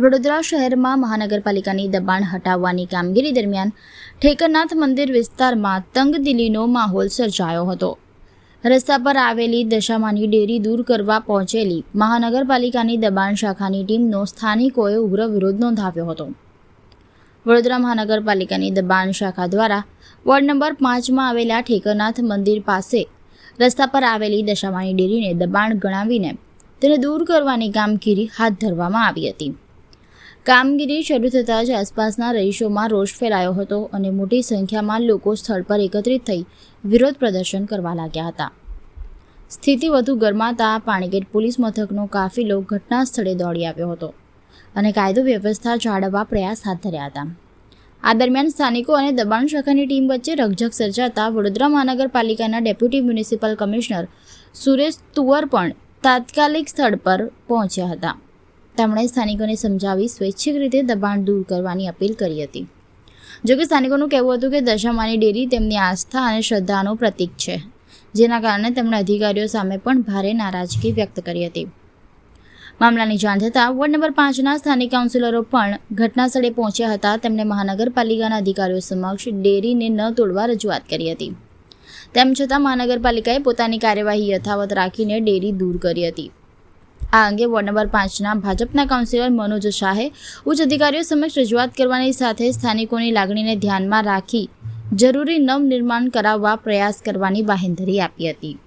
વડોદરા શહેરમાં મહાનગરપાલિકાની દબાણ હટાવવાની કામગીરી દરમિયાન ઠેકરનાથ મંદિર વિસ્તારમાં તંગદિલીનો માહોલ સર્જાયો હતો. રસ્તા પર આવેલી દશામાની ડેરી દૂર કરવા પહોંચેલી મહાનગરપાલિકાની દબાણ શાખાની ટીમનો સ્થાનિકોએ ઉગ્ર વિરોધ નોંધાવ્યો હતો. વડોદરા મહાનગરપાલિકાની દબાણ શાખા દ્વારા વોર્ડ નંબર 5માં આવેલા ઠેકરનાથ મંદિર પાસે રસ્તા પર આવેલી દશામાની ડેરીને દબાણ ગણાવીને તેને દૂર કરવાની કામગીરી હાથ ધરવામાં આવી હતી. કામગીરી શરૂ થતાં જ આસપાસના રહીશોમાં રોષ ફેલાયો હતો અને મોટી સંખ્યામાં લોકો સ્થળ પર એકત્રિત થઈ વિરોધ પ્રદર્શન કરવા લાગ્યા હતા. સ્થિતિ વધુ ગરમાતા પાણીગેટ પોલીસ મથકનો કાફિલો ઘટના સ્થળે દોડી આવ્યો હતો અને કાયદો વ્યવસ્થા જાળવવા પ્રયાસ હાથ ધર્યા હતા. આ દરમિયાન સ્થાનિકો અને દબાણ શાખાની ટીમ વચ્ચે રકઝક સર્જાતા વડોદરા મહાનગરપાલિકાના ડેપ્યુટી મ્યુનિસિપલ કમિશનર સુરેશ તુવર પણ તાત્કાલિક સ્થળ પર પહોંચ્યા હતા. તેમણે સ્થાનિકોને સમજાવી સ્વૈચ્છિક રીતે દબાણ દૂર કરવાની અપીલ કરી હતી. જોકે સ્થાનિકોનું કહેવું હતું કે દશામાની ડેરી તેમની આસ્થા અને શ્રદ્ધાનું પ્રતીક છે, જેના કારણે તેમણે અધિકારીઓ સામે પણ ભારે નારાજગી વ્યક્ત કરી હતી. મામલાની જાણ થતાં વોર્ડ નંબર 5ના સ્થાનિક કાઉન્સિલરો પણ ઘટના સ્થળે પહોંચ્યા હતા. તેમણે મહાનગરપાલિકાના અધિકારીઓ સમક્ષ ડેરીને ન તોડવા રજૂઆત કરી હતી. તેમ છતાં મહાનગરપાલિકાએ પોતાની કાર્યવાહી યથાવત રાખીને ડેરી દૂર કરી હતી. આ અંગે વોર્ડ નંબર 5ના ભાજપના કાઉન્સિલર મનોજ શાહે ઉચ્ચ અધિકારીઓ સમક્ષ રજૂઆત કરવાની સાથે સ્થાનિકોની લાગણીને ધ્યાનમાં રાખી જરૂરી નવનિર્માણ કરાવવા પ્રયાસ કરવાની બાંહેધરી આપી હતી.